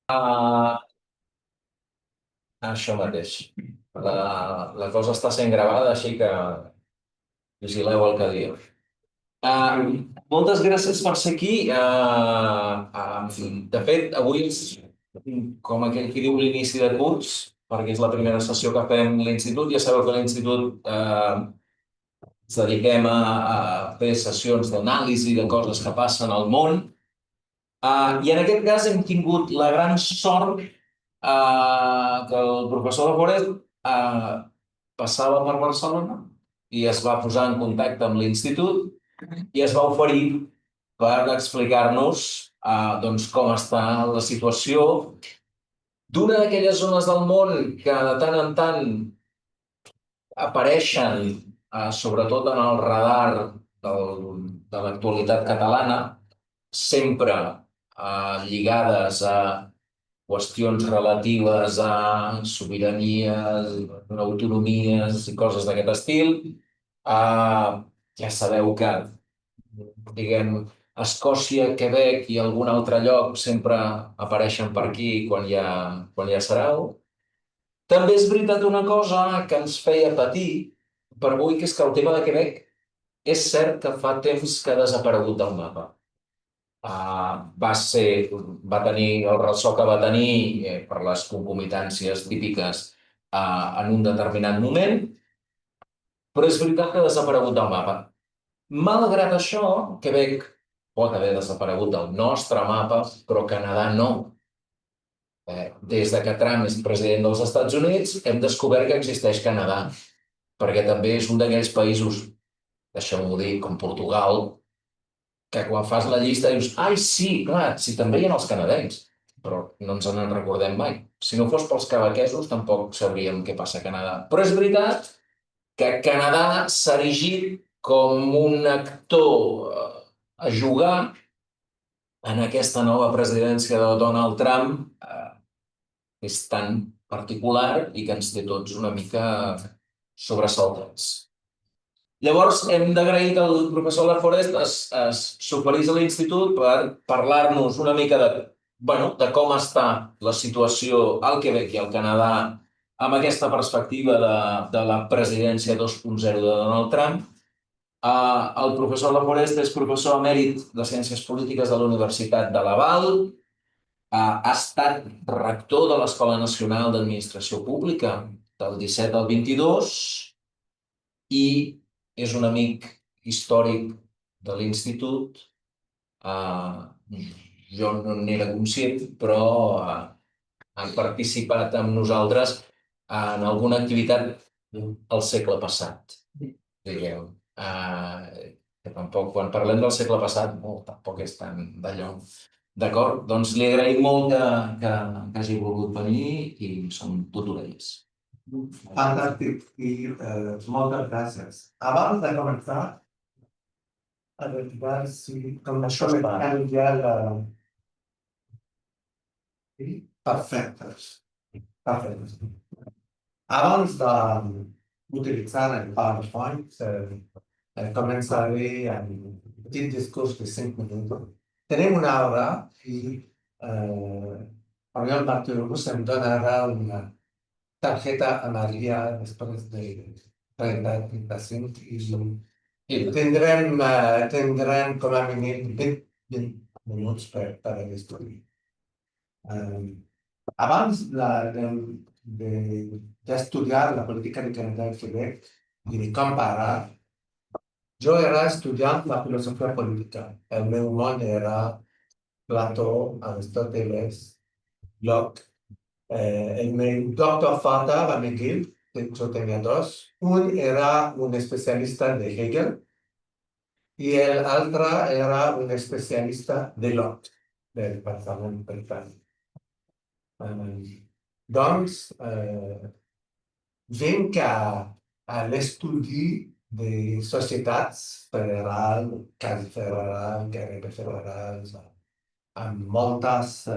Ah, això mateix. La cosa està sent gravada, així que vigileu el que diu. Ah, Moltes gràcies per ser aquí. De fet, avui és com aquell qui diu l'inici de curs, perquè és la primera sessió que fem a l'institut. Ja sabeu que a l'institut ens dediquem a fer sessions d'anàlisi de coses que passen al món. I en aquest cas hem tingut la gran sort que el professor de Forest passava per Barcelona i es va posar en contacte amb l'institut i es va oferir per explicar-nos doncs, com està la situació d'una d'aquelles zones del món que de tant en tant apareixen, sobretot en el radar de l'actualitat catalana, sempre lligades a qüestions relatives a sobiranies, autonomies i coses d'aquest estil. Ja sabeu que, diguem, Escòcia, Quebec i algun altre lloc sempre apareixen per aquí quan hi ha sarau. També és veritat una cosa que ens feia patir per avui, que és que el tema de Quebec és cert que fa temps que ha desaparegut del mapa. Va tenir el ressò que va tenir per les concomitàncies típiques en un determinat moment, però és veritat que ha desaparegut del mapa. Malgrat això, Quebec pot haver desaparegut del nostre mapa, però Canadà no. Des de que Trump és president dels Estats Units, hem descobert que existeix Canadà, perquè també és un d'aquells països, deixeu-m'ho dir, com Portugal, que quan fas la llista dius, ai, sí, clar, sí, també hi ha els canadencs, però no ens en recordem mai. Si no fos pels quebequesos, tampoc sabríem què passa a Canadà. Però és veritat que Canadà s'ha erigit com un actor a jugar en aquesta nova presidència de Donald Trump, que és tan particular i que ens té tots una mica sobresaltats. Llavors, hem d'agrair que el professor Laforest s'oferís a l'institut per parlar-nos una mica de com està la situació al Quebec i al Canadà amb aquesta perspectiva de la presidència 2.0 de Donald Trump. El professor Laforest és professor emèrit de Ciències Polítiques de la Universitat de Laval, ha estat rector de l'Escola Nacional d'Administració Pública del 17 al 22 i és un amic històric de l'institut. Jo no n'era conscient, però han participat amb nosaltres en alguna activitat al segle passat, diguem. Que tampoc, quan parlem del segle passat, tampoc és tan d'allò. D'acord? Doncs li agraïm molt que hagi volgut venir i som tot orelles. Fantàstic i moltes gràcies. Abans de començar, a veure si com això me canvia la... Perfecte. Perfecte. Abans d'utilitzar el PowerPoint, començaré amb un petit discurs de 5 minuts. Tenim una hora i Oriol Martínez em donarà una tarjeta amarilla després de 35 i tindrem com a mínim 20 minuts per l'estudi. Abans d'estudiar la política de Canadà i Quebec i de comparar, jo era estudiant de filosofia política. El meu món era Plató, Aristòteles, Locke. El meu doctor father a McGill, yo tenía dos. Un era un especialista de Hegel y el otro era un especialista de Locke, del pensamiento británico. Doncs, vinc a l'estudi de societats federal, quasi federal, gairebé federals, amb moltes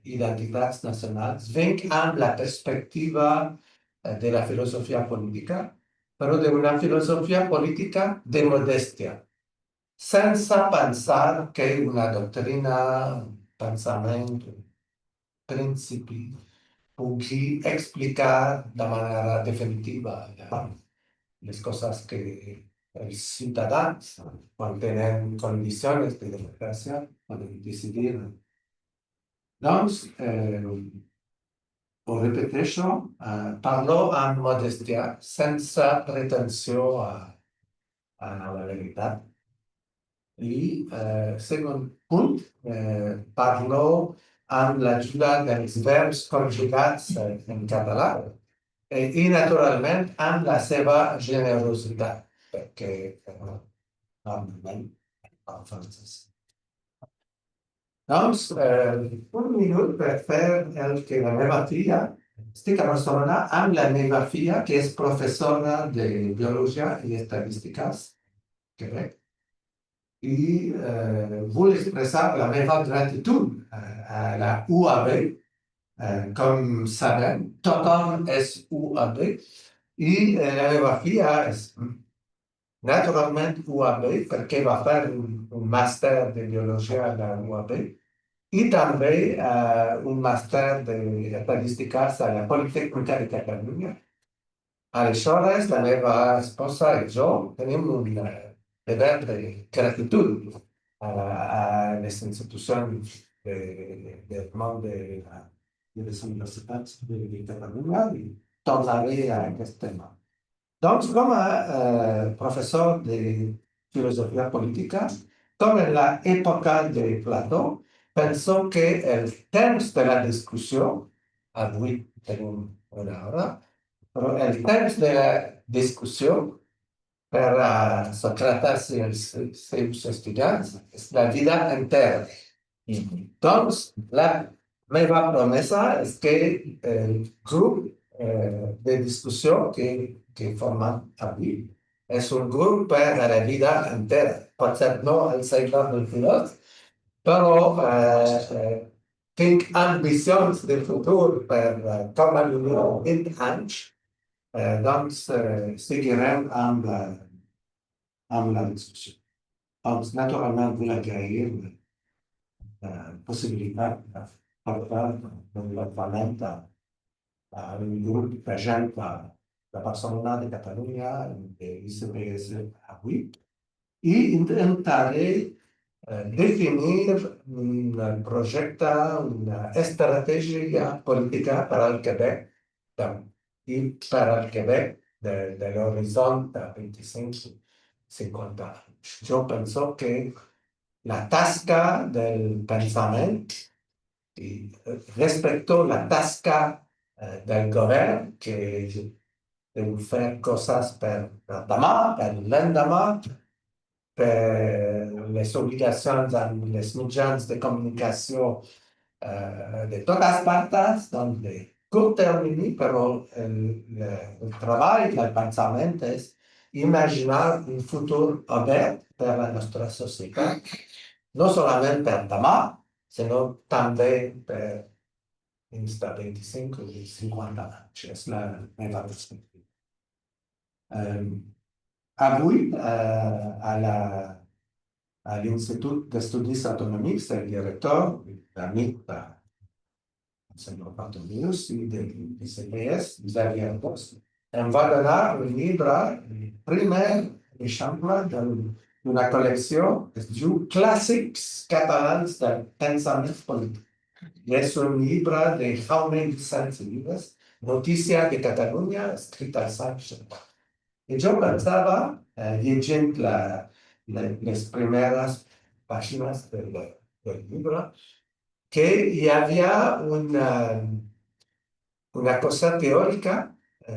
identitats nacionals. Vinc amb la perspectiva de la filosofia política, però d'una filosofia política de modèstia, sense pensar que una doctrina, un pensament, principi pugui explicar de manera definitiva les coses que els ciutadans, quan tenen condicions de democràcia, poden decidir. Doncs, ho repeteixo, parlo amb modestia, sense pretensió a la veritat. I, segon punt, parlo amb l'ajuda dels verbs conjugats en català i, naturalment, amb la seva generositat, perquè normalment en francès. Doncs, un minut per fer el que la meva filla, estic a Barcelona amb la meva filla, que és professora de Biologia i Estadístiques, Quebec, i vull expressar la meva gratitud a la UAB. Com sabem, tothom és UAB, i la meva filla és naturalment UAB perquè va fer un màster de Biologia a la UAB i també un màster d'Estadístiques a la Politècnica de Catalunya. Aleshores, la meva esposa i jo tenim un deber de gratitud a les institucions del món de les universitats de Catalunya i tornaré a aquest tema. Doncs, com a professor de filosofia política, com en l'època de Plató, penso que el temps de la discussió, avui tenim una hora, però el temps de la discussió per a Sòcrates i els seus estudiants és la vida entera. Doncs, la meva promesa és que el grup de discussió que formem avui és un grup per a la vida entera. Potser no al segle XXII, però tinc ambicions de futur per com a mínim 20 anys. Doncs seguirem amb la discussió. Doncs, naturalment, vull agrair la possibilitat de portar desenvolupament a un grup de gent de Barcelona, de Catalunya, de l'ICPS avui, i intentaré definir un projecte, una estratègia política per al Quebec i per al Quebec de l'horitzó de 25-50 anys. Jo penso que la tasca del pensament i respecto la tasca del govern, que deu fer coses per demà, per l'endemà, per les obligacions amb els mitjans de comunicació de totes parts, doncs de curt termini, però el treball del pensament és imaginar un futur obert per a la nostra societat, no solament per demà, sinó també per dins de 25 o 50 anys. És la meva perspectiva. Avui, a l'Institut d'Estudis Autonòmics, el director, l'amic del senyor Bartomeu i del ICPS, Xavier Bosch, em va donar un llibre, el primer exemple d'una col·lecció que es diu Clàssics catalans del pensament polític. I és un llibre de Jaume Vicens i Vives, Notícia de Catalunya, escrit als anys 70. I jo pensava, llegint les primeres pàgines del llibre, que hi havia una cosa teòrica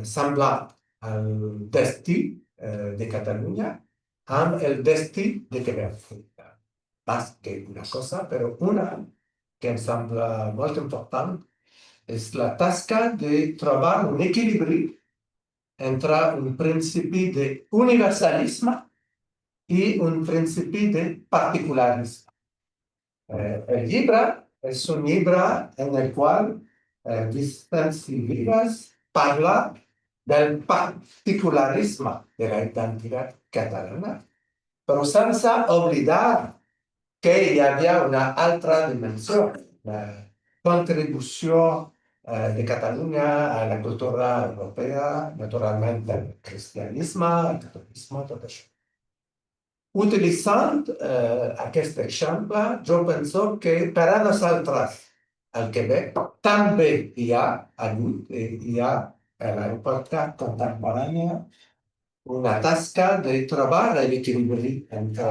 semblant al destí de Catalunya amb el destí de Quebec. Pas que una cosa, però una que em sembla molt important és la tasca de trobar un equilibri entre un principi d'universalisme i un principi de particularisme. El llibre és un llibre en el qual Vicens i Vives parla del particularisme de la identitat catalana, però sense oblidar que hi havia una altra dimensió, contribución de Cataluña a la cultura europea, naturalmente el cristianismo, el catolicismo, todo eso. Utilitzant aquest exemple, jo penso que per a nosaltres al Quebec també hi ha hagut, hi ha a l'època contemporània una tasca de trobar l'equilibri entre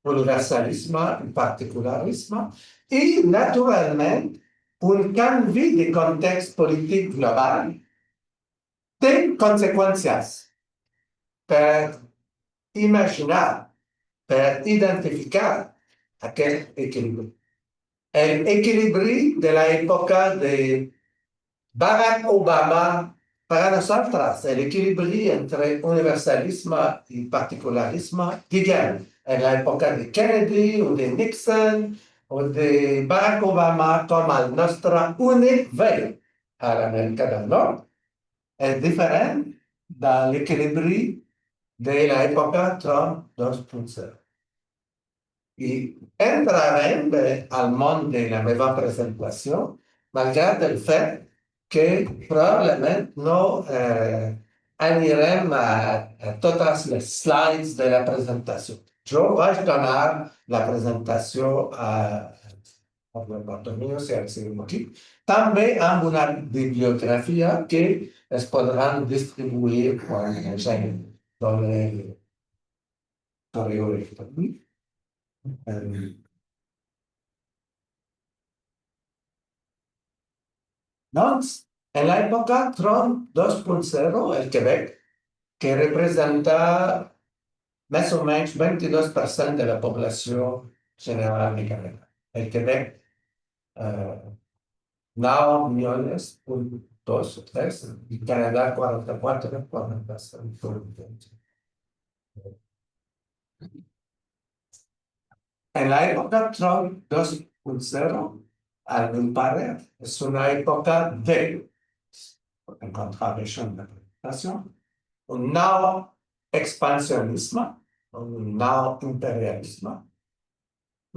universalisme i particularisme i, naturalment, un canvi de context polític global té conseqüències per imaginar, per identificar aquest equilibri. L'equilibri de l'època de Barack Obama per a nosaltres, l'equilibri entre universalisme i particularisme, diguem, en l'època de Kennedy o de Nixon o de Barack Obama com el nostre únic veí a l'Amèrica del Nord, és diferent de l'equilibri de l'època Trump 2.0. I entrarem al món de la meva presentació, malgrat el fet que probablement no anirem a totes les slides de la presentació. Jo vaig donar la presentació a Bartomeu, si el seu equip, també amb una bibliografia que es podran distribuir quan la gent doni el correu electrònic. Doncs, en l'època Trump 2.0, el Quebec, que representa més o menys 22% de la població general de Canadà. El Quebec, 9 millones, 2 o 3, y Canadá 44, 45. En la època Trump 2.0, al meu pare, és una època de, en contravenció de la presentació, un nou expansionisme, un nou imperialisme,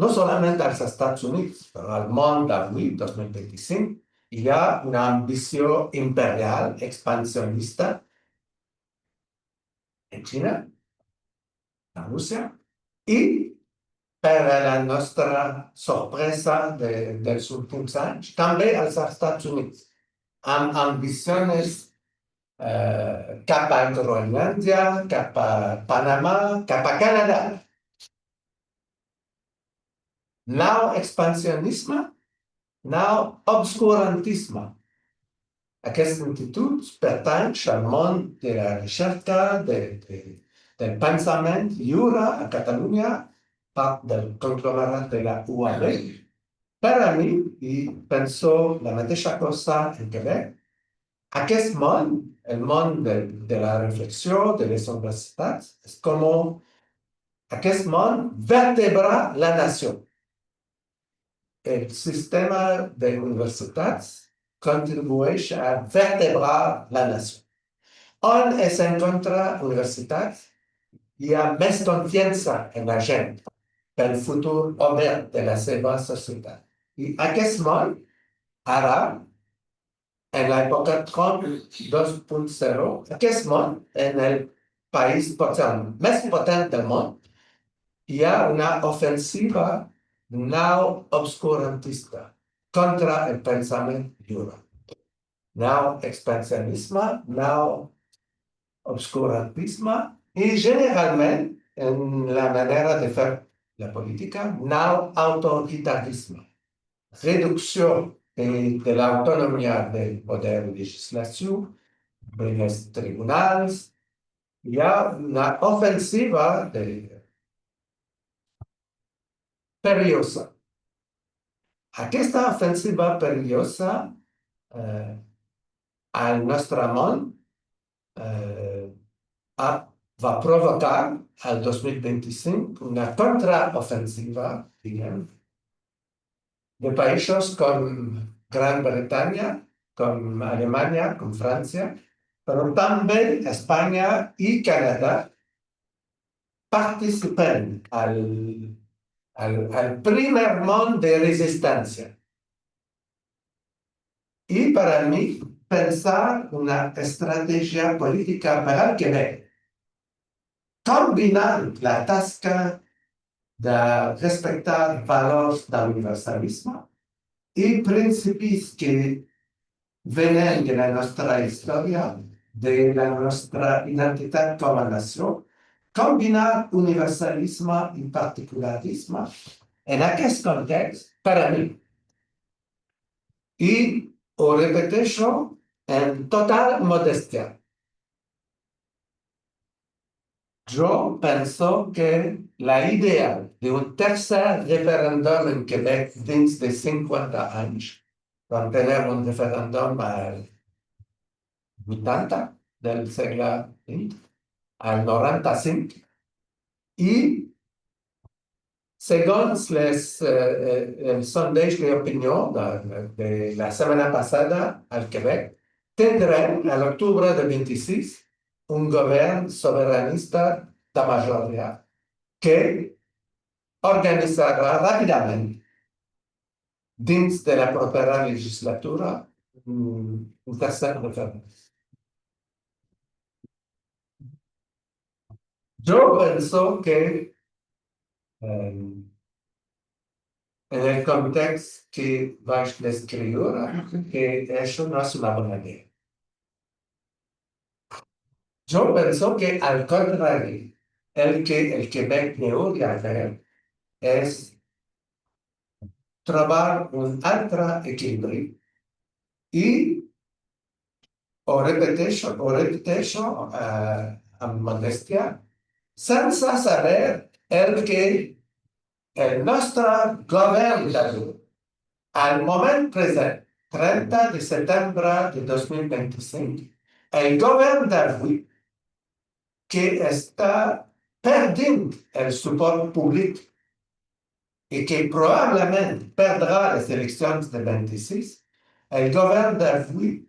no solament als Estats Units, però al món d'avui, 2025, hi ha una ambició imperial, expansionista en Xina, a Rússia, i per a la nostra sorpresa dels últims anys, també als Estats Units, amb ambicions cap a Groenlàndia, cap a Panamà, cap a Canadà. Nou expansionisme, nou obscurantisme. Aquests instituts pertanys al món de la recerca, del pensament lliure a Catalunya, part del conglomerat de la UAB. Per a mi, i penso la mateixa cosa en Quebec, aquest món, el món de la reflexió, de les universitats, és com aquest món vertebra la nació. El sistema de universitats contribueix a vertebrar la nació. On s'encontra universitats, hi ha més confiança en la gent pel futur obert de la seva societat. I aquest món, ara, en l'època Trump 2.0, aquest món, en el país potser més potent del món, hi ha una ofensiva nou obscurantista contra el pensament lliure. Nou expansionisme, nou obscurantisme i generalment en la manera de fer la política, nou autoritarisme. Reducció de l'autonomia del poder legislatiu, dels tribunals. Hi ha una ofensiva perillosa. Aquesta ofensiva perillosa al nostre món va provocar al 2025 una contraofensiva, diguem, de països com Gran Bretanya, com Alemanya, com França, però també Espanya i Canadà participen al primer món de resistència. Y para mí, pensar una estrategia política para el Quebec, combinar la tasca de respectar valores del universalismo y principios que vienen de la nuestra historia, de la nuestra identidad como nación, combinar universalismo y particularismo en aquest context, para mí, y o repetition en total modestia. Yo pienso que la idea de un tercer referéndum en Quebec dins de 50 años, van tener un referéndum al 80 del siglo XX, al 95, y según el sondage de opinión de la semana pasada al Quebec, tendrán al octubre de 26 un gobierno soberanista de mayoría que organizará rápidamente, dins de la propia legislatura, un tercer referéndum. Yo pienso que en el contexto que vais describir, que eso no es una buena idea. Yo pienso que al contrario, el Quebec debe hacer es trobar un alto equilibrio y o repetition a modestia, senza saber que el nostre govern al moment present, 30 de septiembre de 2025, el govern d'avui que está perdiendo el support público y que probablemente perdrá las elecciones de 26, el govern d'avui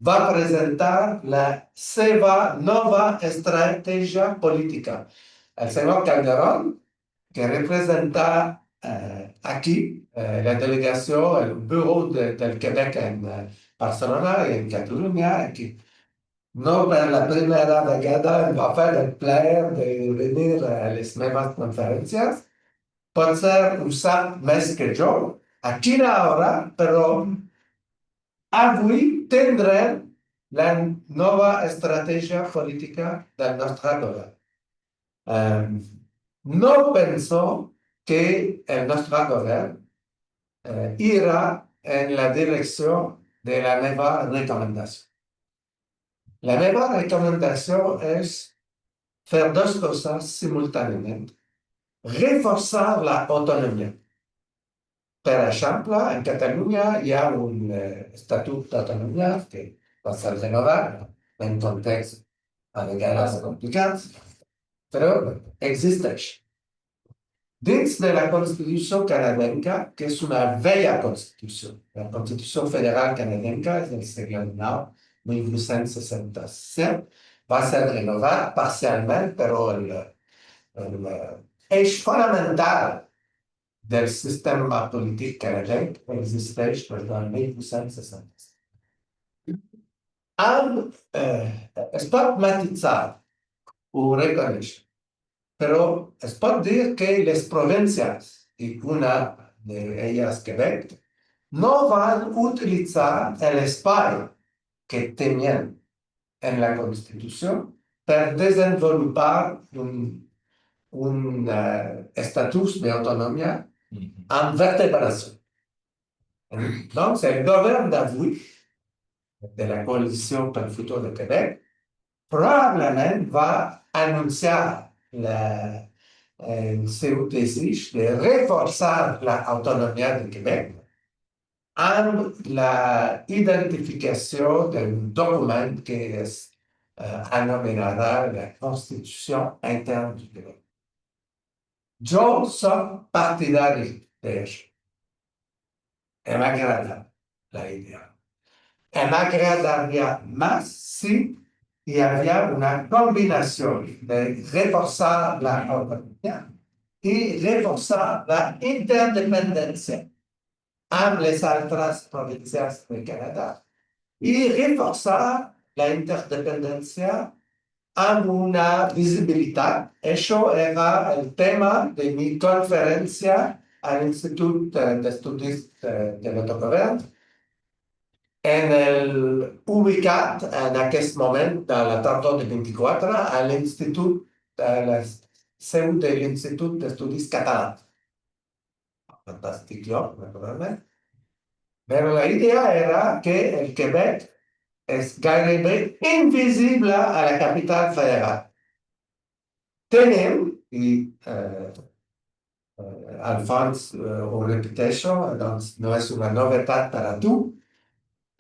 va a presentar la seva nueva estrategia política. El señor Calderón, que representa aquí la delegación, el bureau del Quebec en Barcelona y en Cataluña, que no per la primera vegada va a hacer el placer de venir a las nuevas conferencias. Puede ser usar más que yo, aquí ahora, pero avui tendrán la nueva estrategia política de nuestra govern. No pensó que el nuestro gobierno irá en la dirección de la nueva recomendación. La nueva recomendación es hacer dos cosas simultáneamente. Reforzar la autonomía. Por ejemplo, en Cataluña hay un estatuto de autonomía que va a ser renovado en contexto a vegades complicado, pero existe. Dins de la Constitución canadenca, que es una bella constitución, la Constitución Federal canadenca es del siglo XIX, 1867, va a ser renovada parcialmente, pero el eje fundamental del sistema político canadense existe desde 1867. Es pot matitzar o reconèixer, pero es pot dir que les provincias, y una de ellas Quebec, no van a utilizar el espacio que tenían en la Constitución para desenvolupar un estatus de autonomía en vertebración. Entonces, el gobierno d'avui de la Coalición para el Futuro de Quebec probablemente va a anunciar su deseo de reforzar la autonomía de Quebec en la identificación de un documento que es anomenada la Constitución Interna du Québec. Yo soy partidario de eso. Me agrada la idea. Me agradaría más si había una combinación de reforzar la autonomía y reforzar la interdependencia. amb les altres províncies de Canadà i reforçar la interdependència amb una visibilitat. Això era el tema de mi conferència a l'Institut d'Estudis de l'Autogovern, ubicat en aquest moment de la tardor de 24 a l'Institut, a la seu de l'Institut d'Estudis Catalans. Fantàstic lloc, naturalment. Però la idea era que el Quebec és gairebé invisible a la capital federal. Tenim, i Alfons ho repeteixo, doncs no és una novetat per a tu,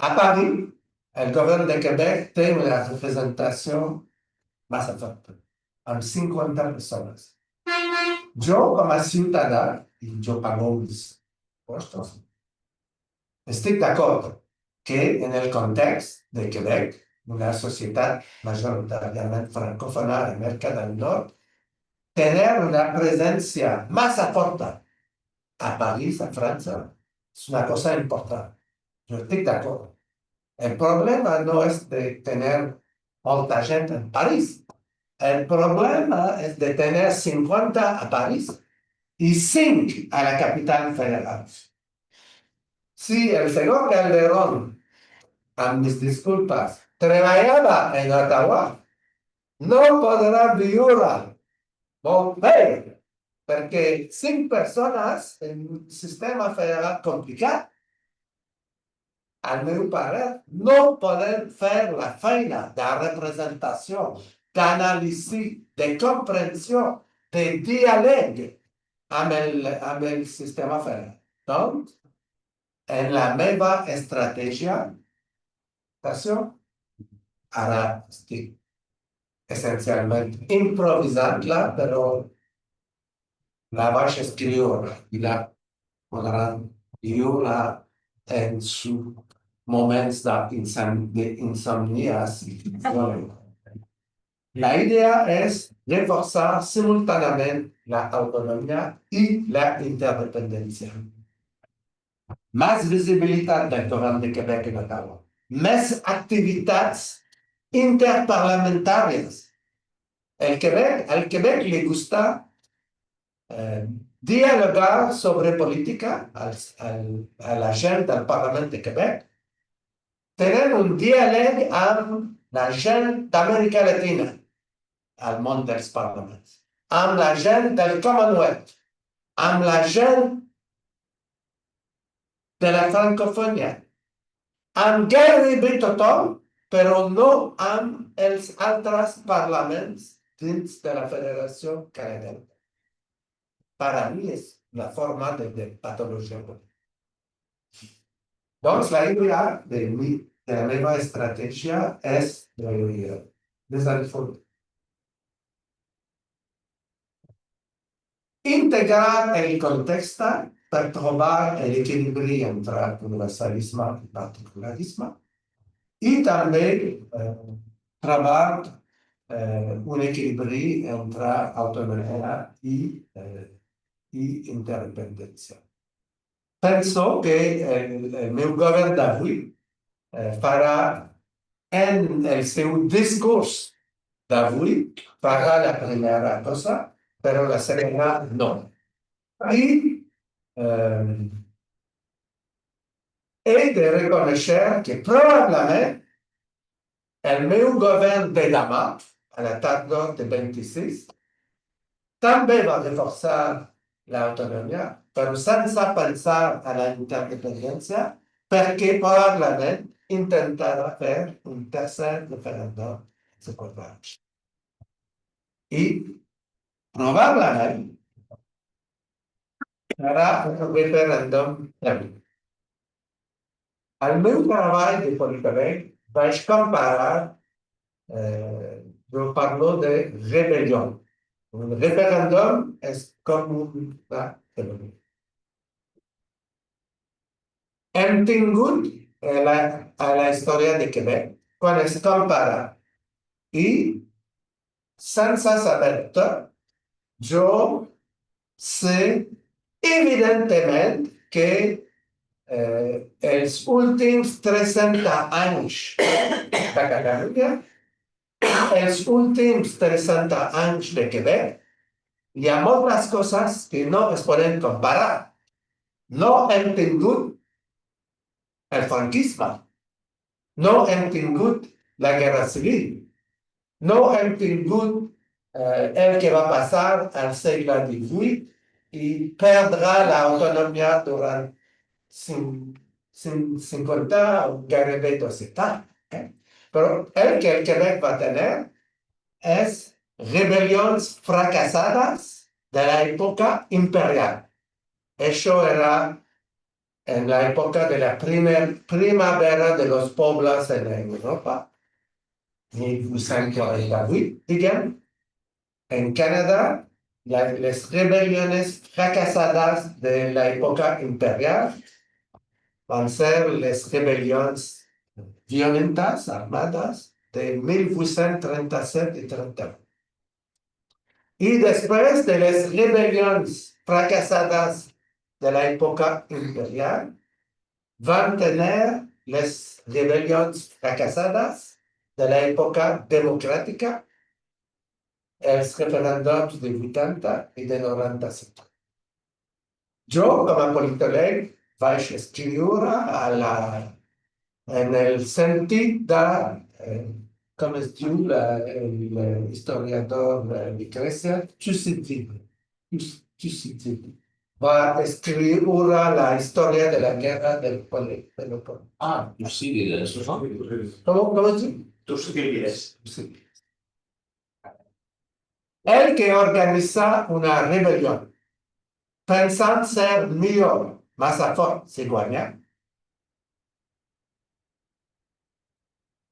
a Paris, el govern de Quebec té una representació massa forta, amb 50 persones. Jo, com a ciutadà, i jo pago els impostos, estic d'acord que en el context de Quebec, una societat majoritàriament francòfona d'Amèrica del Nord, tener una presencia massa forta a París, a França, és una cosa important. Jo estic d'acord. El problema no és de tener molta gent en París. El problema és de tener 50 a París i 5 a la capital federal. Si el senyor Calderón, amb mis disculpes, treballava en Ottawa, no podrà viure molt bé, perquè 5 persones en un sistema federal complicat, al meu parer, no poden fer la feina de representació, d'anàlisi, de comprensió, de diàleg amb el sistema federal. Doncs, en la meva estratègia d'acció, ara estic essencialment improvisant-la, però la vaig escriure i la podran viure en sus moments d'insomnia. La idea és reforçar simultàniament l'autonomia i la interdependència. Més visibilitat del govern de Quebec i Ottawa. Més activitats interparlamentàries. Al Quebec li gusta dialogar sobre política a la gent del Parlament de Quebec. Tenen un diàleg amb la gent d'Amèrica Latina al món dels parlaments, amb la gent del Commonwealth, amb la gent de la francofonia, amb gairebé tothom, però no amb els altres parlaments dins de la Federació Canadenca. Per a mi és la forma de patologia política. Doncs la idea de la meva estratègia és des del fons integrar el context per trobar l'equilibri entre universalisme i particularisme i també trobar un equilibri entre autonomia i interdependència. Penso que el meu govern d'avui farà en el seu discurs d'avui, farà la primera cosa, però la segona no. I he de reconèixer que probablement el meu govern de demà, a la tardor de 26, també va reforçar l'autonomia, però sense pensar a la interdependència, perquè probablement intentarà fer un tercer referèndum de 4 anys. I probablement serà un referèndum tècnic. Al meu treball de polític vaig comparar, jo parlo de rebel·lió. Un referèndum és com una rebel·lió. Hem tingut a la història de Quebec, quan es compara, i sense saber-te, jo sé evidentment que els últims 300 anys de Catalunya, els últims 300 anys de Quebec, hi ha moltes coses que no es poden comparar. No hem tingut el franquisme, no hem tingut la guerra civil, no hem tingut el que va passar al segle XVIII i perdre l'autonomia durant 50 o gairebé 200 anys. Però el que el Quebec va tenir és rebel·lions fracassades de l'època imperial. Això era en la época de la primavera de los pueblos en Europa, 1848, diguem. En Canadá, las rebeliones fracasadas de la época imperial van a ser las rebeliones violentas, armadas, de 1837 y 31. Y después de las rebeliones fracasadas de la época imperial, van a tener las rebeliones fracasadas de la época democrática, els referèndums de 80 i de 95. Jo, com a politòleg, vaig escriure en el sentit de, com es diu l'historiador de Grècia, Thucydide. Va escriure la història de la guerra del Peloponeso. Ah, Tucídides, no? Com es diu? Tucídides. El que organiza una rebelión pensando ser mejor, más a fort, si guanya,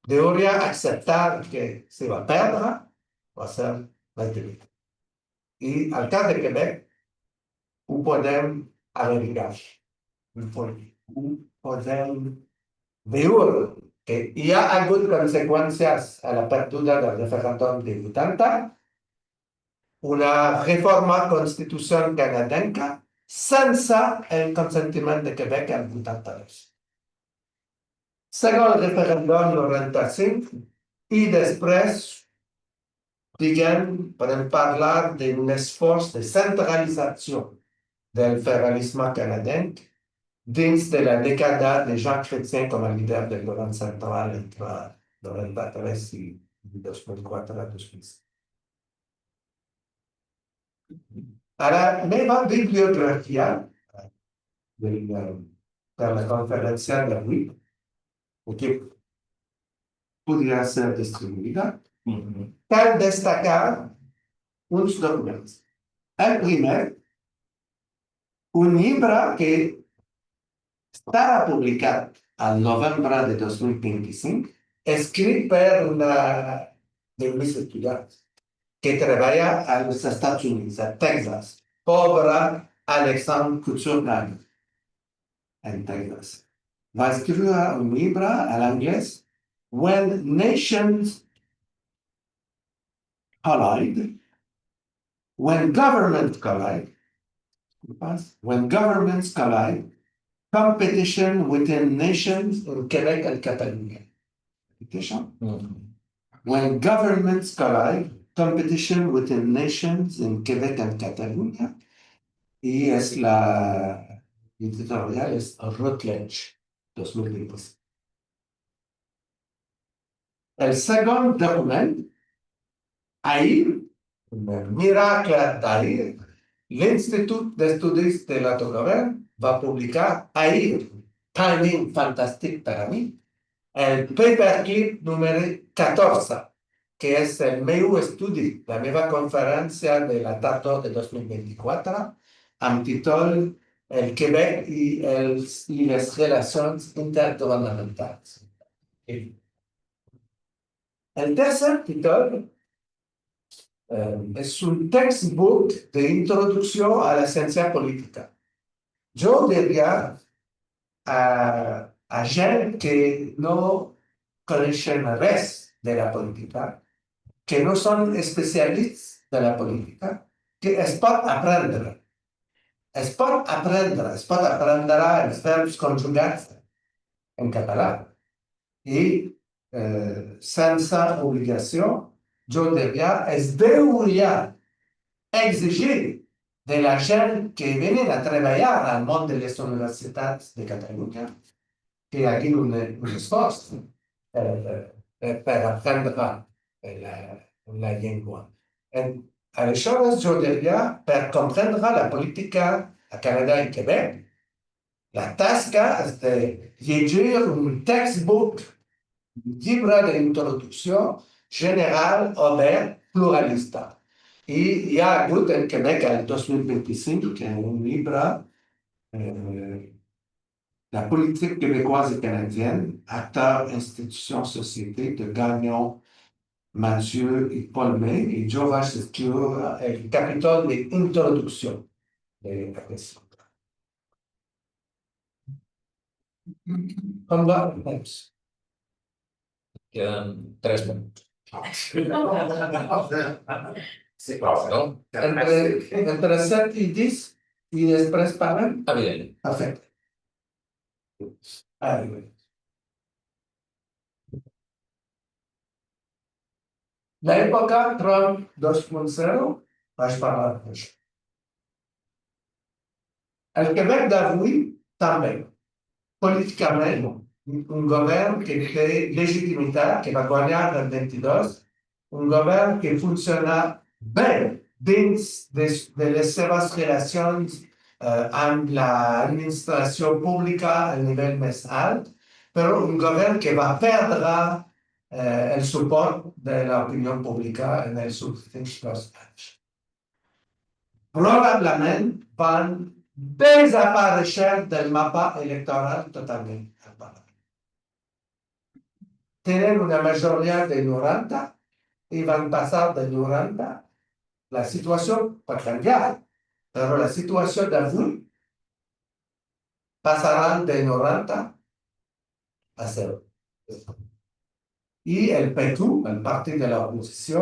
debería aceptar que se va a perder o a ser retenido. Y al cas de Quebec, ho podem averiguar. Ho podem veure que hi ha hagut conseqüències a la perduda del referèndum de 80, una reforma constitucional canadenca sense el consentiment de Quebec en 83. Segon el referèndum 95 i després, diguem, podem parlar d'un esforç de centralització del federalisme canadenc dins de la dècada de Jean Chrétien com a líder del govern central entre 93 i 2004-2005. A la meva bibliografia per la conferència d'avui, que podria ser distribuïda, cal destacar uns documents. El primer, un llibre que estarà publicat al novembre de 2025, escrit per un estudiant que treballa als Estats Units, a Texas, pobre Alexandre Couture en Texas. Va escriure un llibre a l'anglès, When Nations Collide, When Governments Collide, Competition Within Nations in Quebec and Catalonia. When Governments Collide, Competition Within Nations in Quebec and Catalonia. Y es la editorial, es Routledge, 2020. El segon document, ahir, un miracle d'ahir, l'Institut d'Estudis de l'Autogovern va publicar ahir, timing fantàstic per a mi, el paperclip número 14, que és el meu estudi, la meva conferència de la tardor de 2024, amb títol El Quebec i les relacions intergovernamentals. El tercer títol és un textbook d'introducció a la ciència política. Jo diria a gent que no coneixen res de la política, que no són especialistes de la política, que es pot aprendre. es pot aprendre els verbs conjugats en català i sense obligació, jo diria, es deuria exigir de la gent que venen a treballar al món de les universitats de Catalunya que hi hagi un esforç per aprendre la llengua. Aleshores, jo diria, per comprendre la política a Canadà i Quebec, la tasca és de llegir un textbook, un llibre d'introducció general, obert, pluralista. I hi ha hagut en Quebec el 2025 un llibre, La politique québécoise et canadienne, acteurs, institutions, sociétés, de Gagnon, Mathieu et Paul May, et Joe vaig escriure el capítol d'introducció de aquesta. Com va el temps? Queden 3 minuts. Sí, No? entre 7 i 10 i després parlem? Evident. Perfecte. L'època Trump 2.0 vaig parlar d'això. El Quebec d'avui també, políticament, un govern que té legitimitat, que va guanyar el 22, un govern que funciona bé dins de les seves relacions amb l'administració pública al nivell més alt, però un govern que va perdre el suport de l'opinió pública en els últims 2 anys. Probablement van desaparèixer del mapa electoral totalment al Parlament. Tenen una majoria de 90 i van passar de 90. La situació pot canviar, però la situació d'avui passarà de 90 a 0. I el PQ, el partit de l'oposició,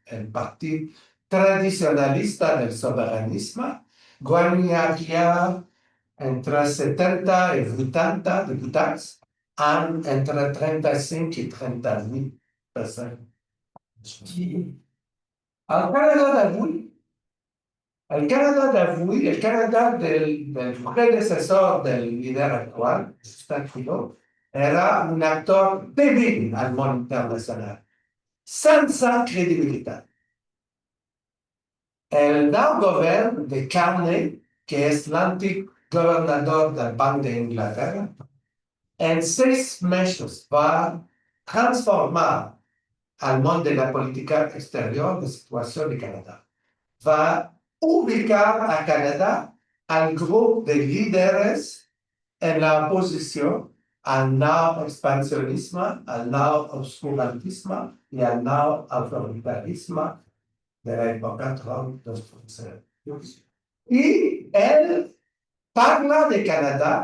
el partit tradicionalista del sobiranisme, guanyaria entre 70 i 80 diputats amb entre 35 i 38%. El Canadà del predecessor del líder actual, Justin Trudeau, era un actor débil al món internacional, sense credibilitat. El nou govern de Carney, que és l'antic governador del Banc d'Anglaterra, en 6 mesos va transformar el món de la política exterior de situació de Canadà. Va ubicar a Canadà al grup de líderes en la oposició al nou expansionisme, al nou obscurantisme i al nou autoritarisme de l'època Trump 2.0. I ell parla de Canadà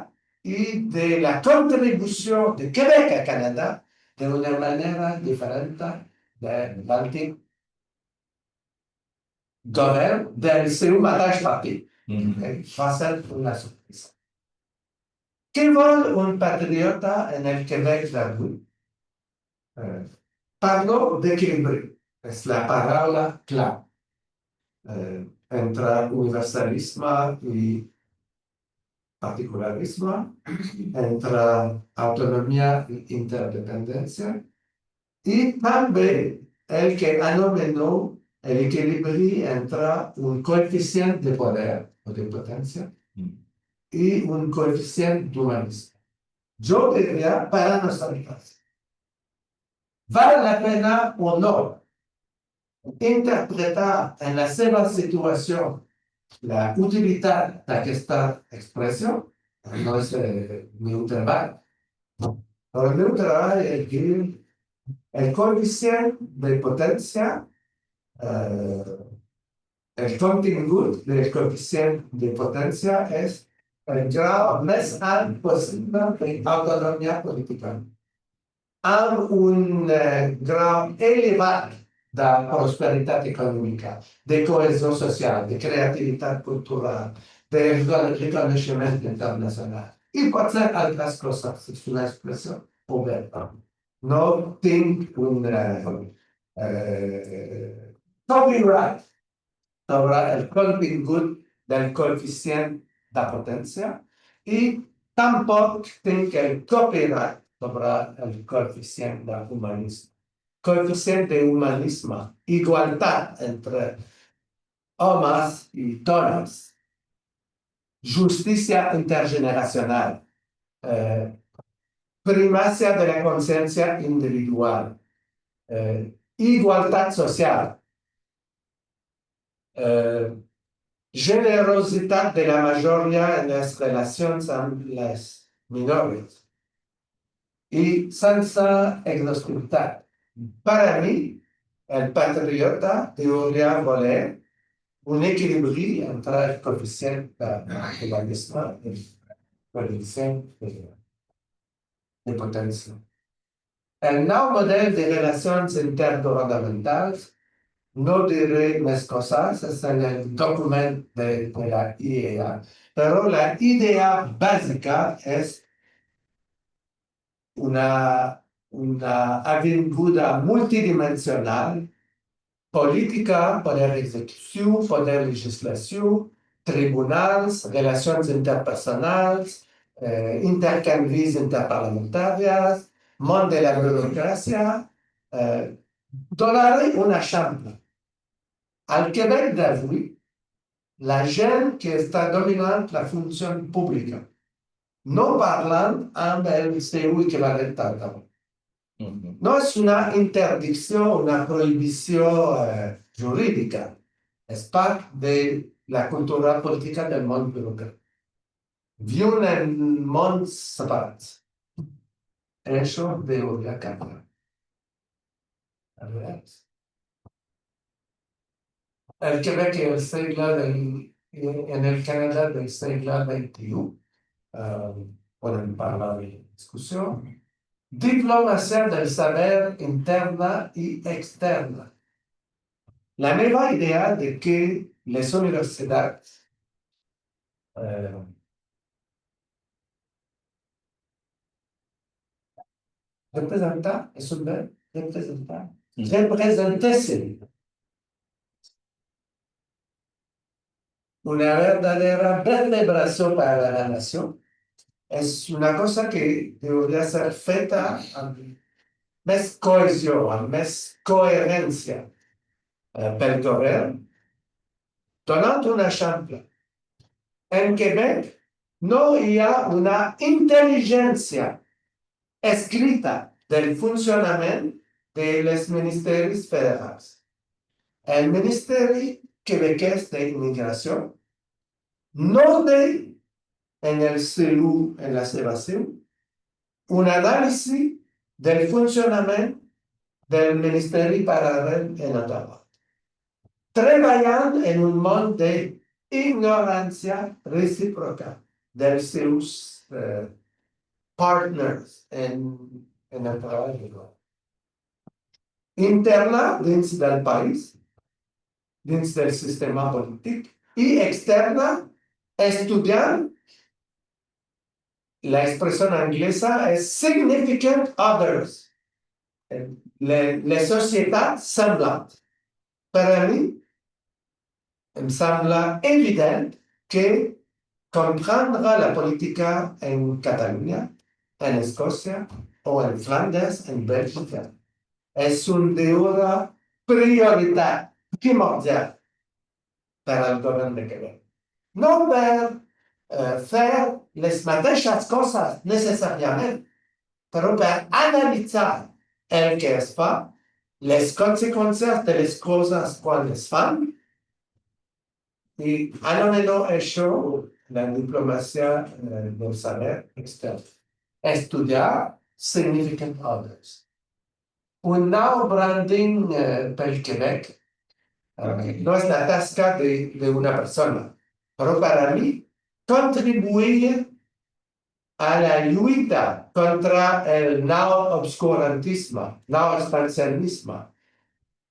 i de la contribució de Quebec a Canadà d'una manera diferent de l'antic govern del seu mateix partit. Va ser una sorpresa. Què vol un patriota en el Quebec d'avui? Parlo d'equilibri, és la paraula clau entre universalisme i particularisme, entre autonomia i interdependència, i també el que anomeno l'equilibri entre un coeficient de poder o de potència i un coeficient d'humanisme. Jo diria, para nosaltres, val la pena o no interpretar en la seva situació la utilitat d'aquesta expressió. No és el meu treball, però el meu treball és dir el coeficient de potència, el contingut del coeficient de potència és el grau més alt possible d'autonomia política, amb un grau elevat de prosperitat econòmica, de cohesió social, de creativitat cultural, del reconocimiento internacional. Y por hacer otras cosas, es una expresión oberta. No tengo un copyright sobre el contenido del coeficiente de potencia y tampoco tengo el copyright sobre el coeficiente de humanismo. Coeficiente de humanismo, igualdad entre hombres y tonas, justicia intergeneracional, primacia de la conciencia individual, igualdad social, generosidad de la mayoría en las relaciones con las minorías y sansa exhaustividad. Para mí, el patriota debería voler un equilibrio entre el coeficiente de la misma y el coeficiente de potencia. El nuevo modelo de relaciones intergubernamentales, no diré más cosas, es en el documento de la IEA, pero la idea básica es una aventura multidimensional, política, poder ejecutivo, poder legislación, tribunales, relaciones interpersonales, intercambios interparlamentarias, mundo de la burocracia, donaré un ejemplo. Al Quebec d'avui, la gent que està dominant la funció pública, no parlant amb el seu equivalent català. No és una interdicció, una prohibició jurídica. És part de la cultura política del món burocràtic. Viuen en mons separats. Això hauria canviar. El Quebec y el en el Canadá del siglo XXI, pueden hablar de discusión. Diplomacia del saber interna y externa. La nueva idea de que las universidades representan, es un verbo, representar, representasen una verdadera vertebración para la nación. Es una cosa que debería ser feita con más cohesión, más coherencia per gobierno. Donando un ejemplo, en Quebec no hay una inteligencia escrita del funcionamiento de los ministerios federales. El Ministerio Quebequés de Inmigración no de en el CELU, en la Sebastián, un análisis del funcionamiento del Ministerio Paralelo en Ottawa. Trabajan en un mundo de ignorancia recíproca de sus partners en el trabajo. Interna dentro del país, dentro del sistema político, y externa, estudiar. La expresión inglesa es significant others. La sociedad semblante. Para mí, me sembla evidente que comprender la política en Cataluña, en Escocia o en Flandes, en Bélgica, es un deber prioridad primordial para el gobierno de Quebec. No ver hacer las mismas cosas necesariamente, pero para analizar el que es fa, las consecuencias de las cosas cuales fan, y anónelo eso la diplomacia del saber externo. Estudiar significant others. Un nuevo branding para el Quebec no es la tasca de una persona, pero para mí contribuir a la lucha contra el neo-obscurantismo, neo-expansionismo,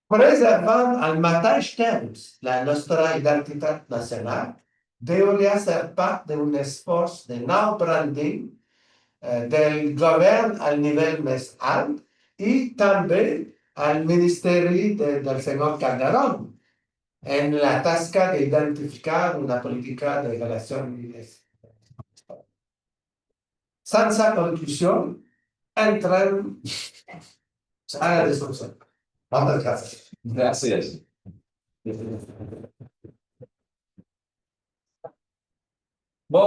preservando al mateix temps la nuestra identitat nacional deuria ser part d'un esforç de nou branding del govern al nivell més alt i també al Ministeri del senyor Calderón en la tasca d'identificar una política de relacions. Sense conclusió, entrem a la discussió. Moltes gràcies. Gràcies. Bo,